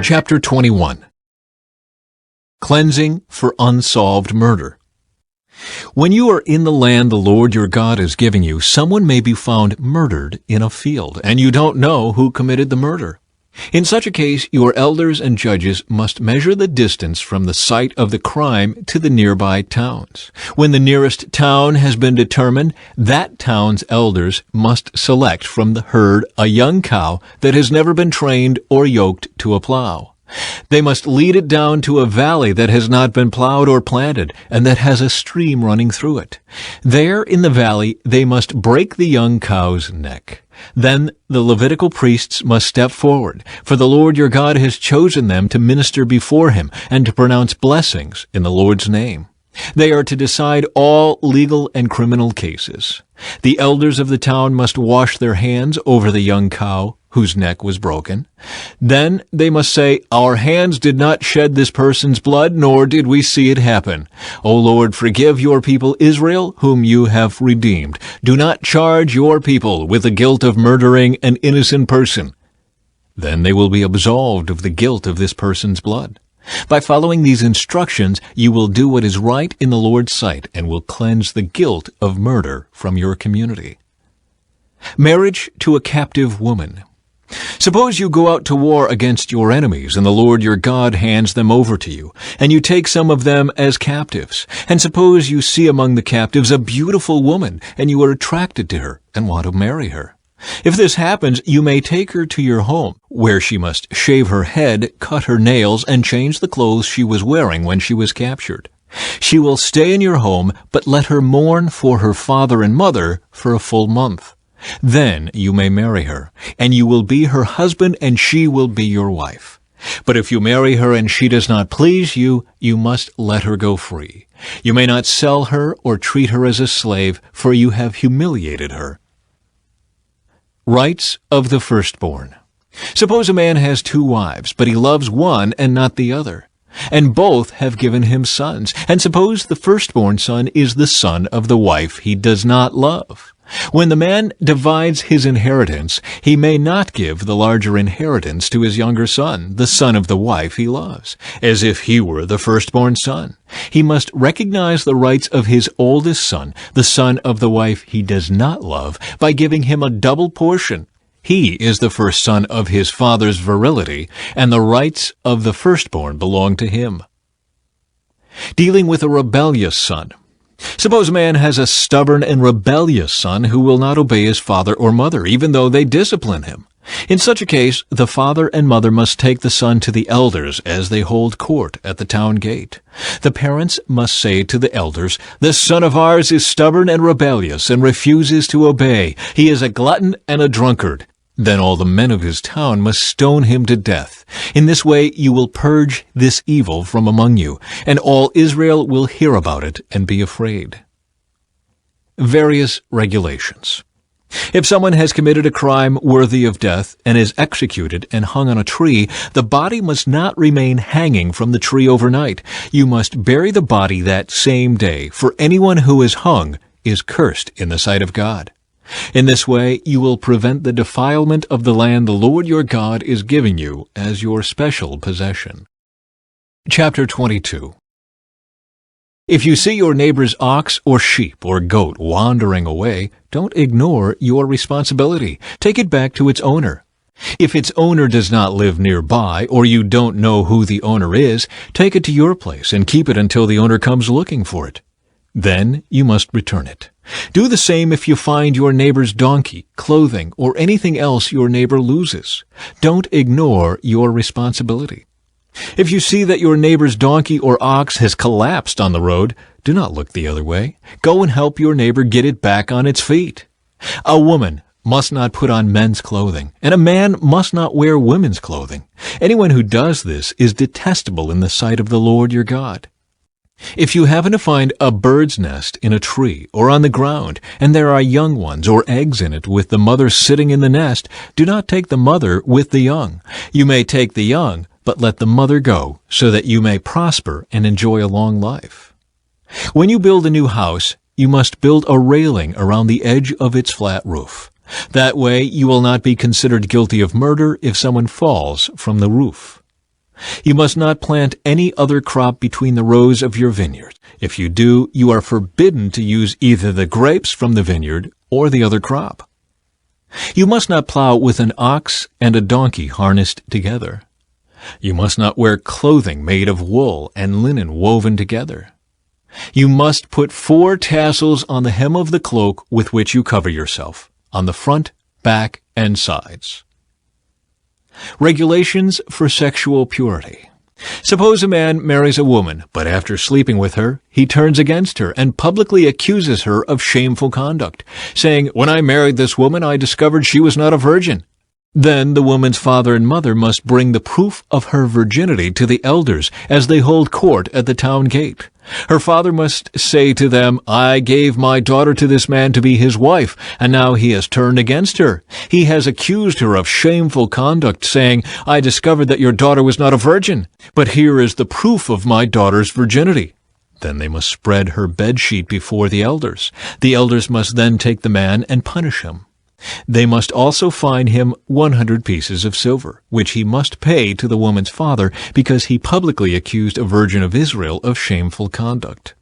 Chapter 21. Cleansing for unsolved murder. When you are in the land the Lord your God is giving you, someone may be found murdered in a field, and you don't know who committed the murder. In such a case, your elders and judges must measure the distance from the site of the crime to the nearby towns. When the nearest town has been determined, that town's elders must select from the herd a young cow that has never been trained or yoked to a plow. They must lead it down to a valley that has not been plowed or planted, and that has a stream running through it. There in the valley they must break the young cow's neck. Then the Levitical priests must step forward, for the Lord your God has chosen them to minister before him and to pronounce blessings in the Lord's name. They are to decide all legal and criminal cases. The elders of the town must wash their hands over the young cow whose neck was broken. Then they must say, "Our hands did not shed this person's blood, nor did we see it happen. O Lord, forgive your people Israel, whom you have redeemed. Do not charge your people with the guilt of murdering an innocent person." Then they will be absolved of the guilt of this person's blood. By following these instructions, you will do what is right in the Lord's sight and will cleanse the guilt of murder from your community. Marriage to a captive woman. Suppose you go out to war against your enemies, and the Lord your God hands them over to you, and you take some of them as captives. And suppose you see among the captives a beautiful woman, and you are attracted to her and want to marry her. If this happens, you may take her to your home, where she must shave her head, cut her nails, and change the clothes she was wearing when she was captured. She will stay in your home, but let her mourn for her father and mother for a full month. Then you may marry her, and you will be her husband, and she will be your wife. But if you marry her and she does not please you, you must let her go free. You may not sell her or treat her as a slave, for you have humiliated her. Rights of the firstborn. Suppose a man has 2 wives, but he loves one and not the other, and both have given him sons. And suppose the firstborn son is the son of the wife he does not love. When the man divides his inheritance, he may not give the larger inheritance to his younger son, the son of the wife he loves, as if he were the firstborn son. He must recognize the rights of his oldest son, the son of the wife he does not love, by giving him a double portion. He is the first son of his father's virility, and the rights of the firstborn belong to him. Dealing with a rebellious son. Suppose a man has a stubborn and rebellious son who will not obey his father or mother, even though they discipline him. In such a case, the father and mother must take the son to the elders as they hold court at the town gate. The parents must say to the elders, "This son of ours is stubborn and rebellious and refuses to obey. He is a glutton and a drunkard." Then all the men of his town must stone him to death. In this way you will purge this evil from among you, and all Israel will hear about it and be afraid. Various regulations. If someone has committed a crime worthy of death and is executed and hung on a tree, the body must not remain hanging from the tree overnight. You must bury the body that same day, for anyone who is hung is cursed in the sight of God. In this way, you will prevent the defilement of the land the Lord your God is giving you as your special possession. Chapter 22. If you see your neighbor's ox or sheep or goat wandering away, don't ignore your responsibility. Take it back to its owner. If its owner does not live nearby, or you don't know who the owner is, take it to your place and keep it until the owner comes looking for it. Then you must return it. Do the same if you find your neighbor's donkey, clothing, or anything else your neighbor loses. Don't ignore your responsibility. If you see that your neighbor's donkey or ox has collapsed on the road, do not look the other way. Go and help your neighbor get it back on its feet. A woman must not put on men's clothing, and a man must not wear women's clothing. Anyone who does this is detestable in the sight of the Lord your God. If you happen to find a bird's nest in a tree or on the ground, and there are young ones or eggs in it with the mother sitting in the nest, do not take the mother with the young. You may take the young, but let the mother go, so that you may prosper and enjoy a long life. When you build a new house, you must build a railing around the edge of its flat roof. That way you will not be considered guilty of murder if someone falls from the roof. You must not plant any other crop between the rows of your vineyard. If you do, you are forbidden to use either the grapes from the vineyard or the other crop. You must not plow with an ox and a donkey harnessed together. You must not wear clothing made of wool and linen woven together. You must put 4 tassels on the hem of the cloak with which you cover yourself, on the front, back, and sides. Regulations for sexual purity. Suppose a man marries a woman, but after sleeping with her, he turns against her and publicly accuses her of shameful conduct, saying, "When I married this woman, I discovered she was not a virgin." Then the woman's father and mother must bring the proof of her virginity to the elders as they hold court at the town gate. Her father must say to them, "I gave my daughter to this man to be his wife, and now he has turned against her. He has accused her of shameful conduct, saying, 'I discovered that your daughter was not a virgin, but here is the proof of my daughter's virginity.'" Then they must spread her bedsheet before the elders. The elders must then take the man and punish him. They must also fine him 100 pieces of silver, which he must pay to the woman's father because he publicly accused a virgin of Israel of shameful conduct.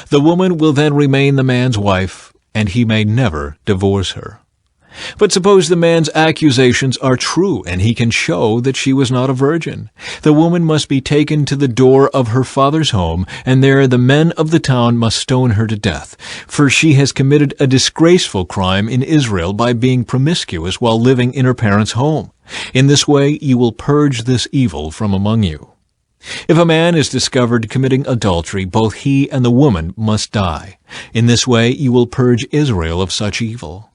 The woman will then remain the man's wife, and he may never divorce her. But suppose the man's accusations are true, and he can show that she was not a virgin. The woman must be taken to the door of her father's home, and there the men of the town must stone her to death, for she has committed a disgraceful crime in Israel by being promiscuous while living in her parents' home. In this way you will purge this evil from among you. If a man is discovered committing adultery, both he and the woman must die. In this way you will purge Israel of such evil.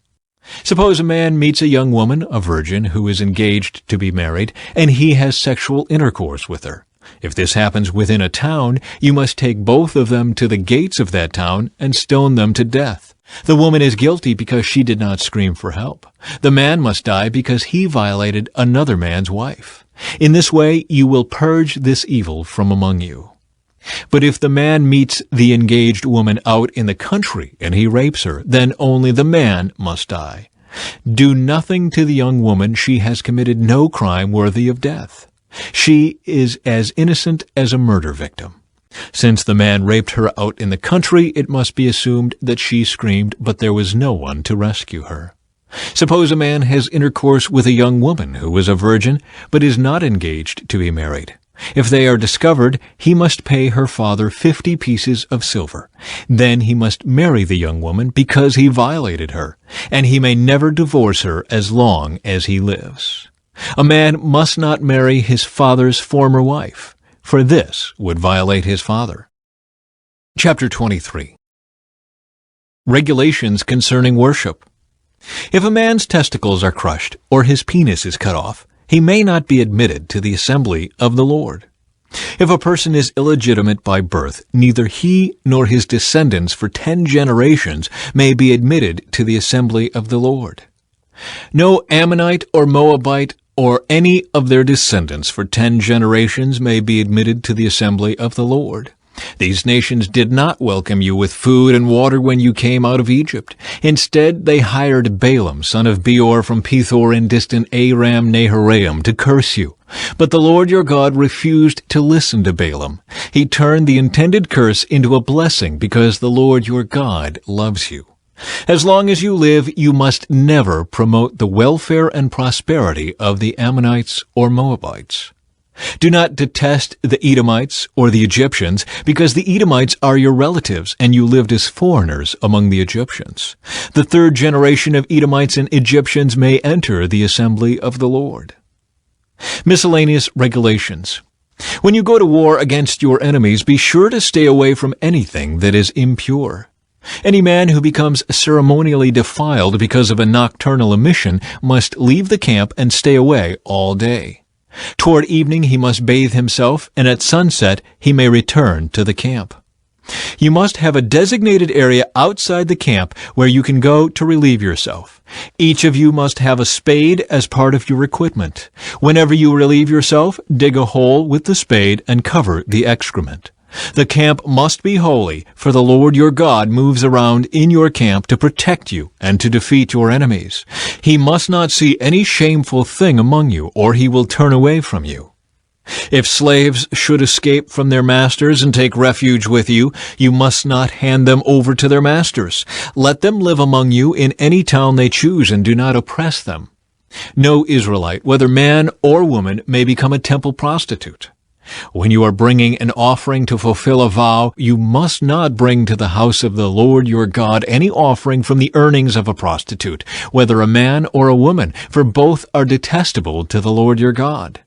Suppose a man meets a young woman, a virgin, who is engaged to be married, and he has sexual intercourse with her. If this happens within a town, you must take both of them to the gates of that town and stone them to death. The woman is guilty because she did not scream for help. The man must die because he violated another man's wife. In this way you will purge this evil from among you. But if the man meets the engaged woman out in the country and he rapes her, then only the man must die. Do nothing to the young woman. She has committed no crime worthy of death. She is as innocent as a murder victim. Since the man raped her out in the country, it must be assumed that she screamed, but there was no one to rescue her. Suppose a man has intercourse with a young woman who is a virgin, but is not engaged to be married. If they are discovered, he must pay her father 50 pieces of silver. Then he must marry the young woman because he violated her, and he may never divorce her as long as he lives. A man must not marry his father's former wife, for this would violate his father. Chapter 23. Regulations concerning worship. If a man's testicles are crushed, or his penis is cut off, he may not be admitted to the assembly of the Lord. If a person is illegitimate by birth, neither he nor his descendants for 10 generations may be admitted to the assembly of the Lord. No Ammonite or Moabite or any of their descendants for 10 generations may be admitted to the assembly of the Lord. These nations did not welcome you with food and water when you came out of Egypt. Instead, they hired Balaam, son of Beor from Pethor in distant Aram-Naharaim, to curse you. But the Lord your God refused to listen to Balaam. He turned the intended curse into a blessing because the Lord your God loves you. As long as you live, you must never promote the welfare and prosperity of the Ammonites or Moabites. Do not detest the Edomites or the Egyptians, because the Edomites are your relatives, and you lived as foreigners among the Egyptians. The 3rd generation of Edomites and Egyptians may enter the assembly of the Lord. Miscellaneous regulations. When you go to war against your enemies, be sure to stay away from anything that is impure. Any man who becomes ceremonially defiled because of a nocturnal emission must leave the camp and stay away all day. Toward evening he must bathe himself, and at sunset he may return to the camp. You must have a designated area outside the camp where you can go to relieve yourself. Each of you must have a spade as part of your equipment. Whenever you relieve yourself, dig a hole with the spade and cover the excrement. The camp must be holy, for the Lord your God moves around in your camp to protect you and to defeat your enemies. He must not see any shameful thing among you, or he will turn away from you. If slaves should escape from their masters and take refuge with you, you must not hand them over to their masters. Let them live among you in any town they choose, and do not oppress them. No Israelite, whether man or woman, may become a temple prostitute. When you are bringing an offering to fulfill a vow, you must not bring to the house of the Lord your God any offering from the earnings of a prostitute, whether a man or a woman, for both are detestable to the Lord your God.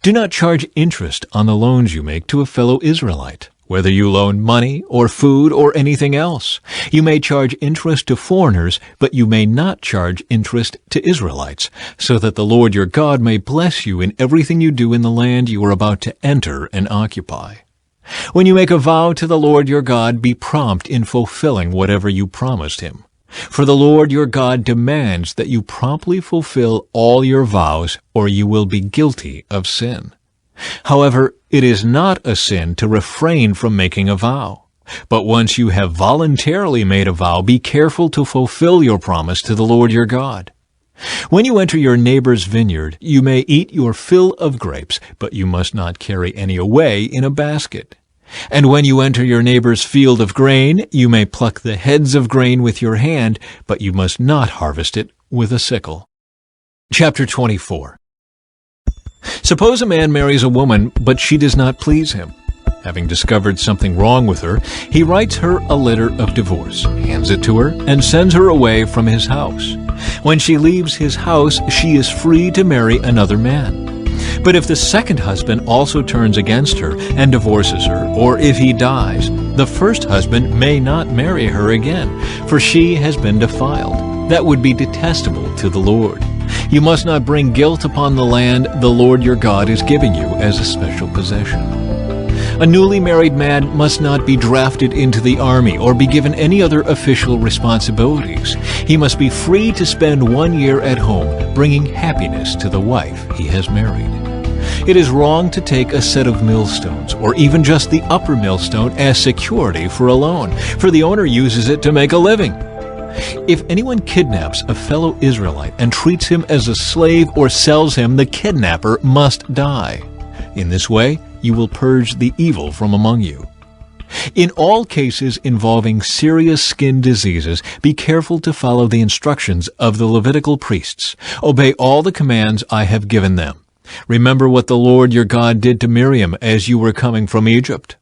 Do not charge interest on the loans you make to a fellow Israelite, whether you loan money or food or anything else. You may charge interest to foreigners, but you may not charge interest to Israelites, so that the Lord your God may bless you in everything you do in the land you are about to enter and occupy. When you make a vow to the Lord your God, be prompt in fulfilling whatever you promised him. For the Lord your God demands that you promptly fulfill all your vows, or you will be guilty of sin. However, it is not a sin to refrain from making a vow. But once you have voluntarily made a vow, be careful to fulfill your promise to the Lord your God. When you enter your neighbor's vineyard, you may eat your fill of grapes, but you must not carry any away in a basket. And when you enter your neighbor's field of grain, you may pluck the heads of grain with your hand, but you must not harvest it with a sickle. Chapter 24. Suppose a man marries a woman, but she does not please him. Having discovered something wrong with her, he writes her a letter of divorce, hands it to her, and sends her away from his house. When she leaves his house, she is free to marry another man. But if the second husband also turns against her and divorces her, or if he dies, the first husband may not marry her again, for she has been defiled. That would be detestable to the Lord. You must not bring guilt upon the land the Lord your God is giving you as a special possession. A newly married man must not be drafted into the army or be given any other official responsibilities. He must be free to spend 1 year at home, bringing happiness to the wife he has married. It is wrong to take a set of millstones, or even just the upper millstone, as security for a loan, for the owner uses it to make a living. If anyone kidnaps a fellow Israelite and treats him as a slave or sells him, the kidnapper must die. In this way, you will purge the evil from among you. In all cases involving serious skin diseases, be careful to follow the instructions of the Levitical priests. Obey all the commands I have given them. Remember what the Lord your God did to Miriam as you were coming from Egypt.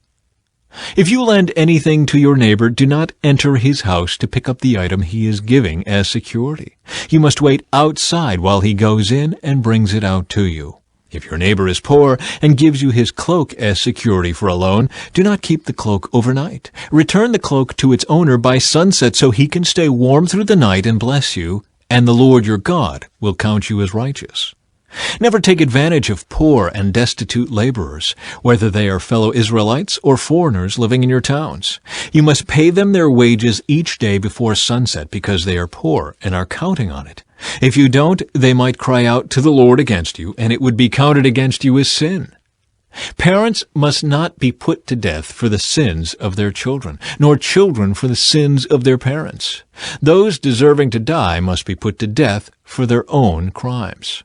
If you lend anything to your neighbor, do not enter his house to pick up the item he is giving as security. You must wait outside while he goes in and brings it out to you. If your neighbor is poor and gives you his cloak as security for a loan, do not keep the cloak overnight. Return the cloak to its owner by sunset so he can stay warm through the night and bless you, and the Lord your God will count you as righteous. Never take advantage of poor and destitute laborers, whether they are fellow Israelites or foreigners living in your towns. You must pay them their wages each day before sunset because they are poor and are counting on it. If you don't, they might cry out to the Lord against you, and it would be counted against you as sin. Parents must not be put to death for the sins of their children, nor children for the sins of their parents. Those deserving to die must be put to death for their own crimes.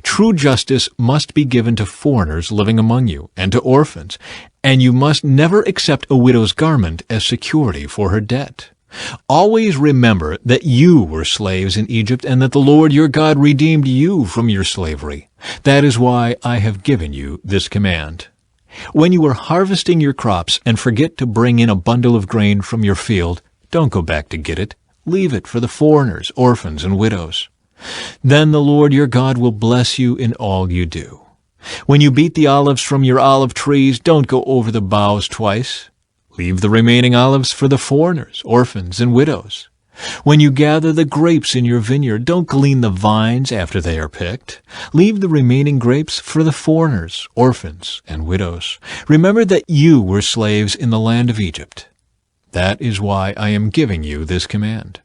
True justice must be given to foreigners living among you and to orphans, and you must never accept a widow's garment as security for her debt. Always remember that you were slaves in Egypt and that the Lord your God redeemed you from your slavery. That is why I have given you this command. When you are harvesting your crops and forget to bring in a bundle of grain from your field, don't go back to get it. Leave it for the foreigners, orphans, and widows. Then the Lord your God will bless you in all you do. When you beat the olives from your olive trees, don't go over the boughs twice. Leave the remaining olives for the foreigners, orphans, and widows. When you gather the grapes in your vineyard, don't glean the vines after they are picked. Leave the remaining grapes for the foreigners, orphans, and widows. Remember that you were slaves in the land of Egypt. That is why I am giving you this command.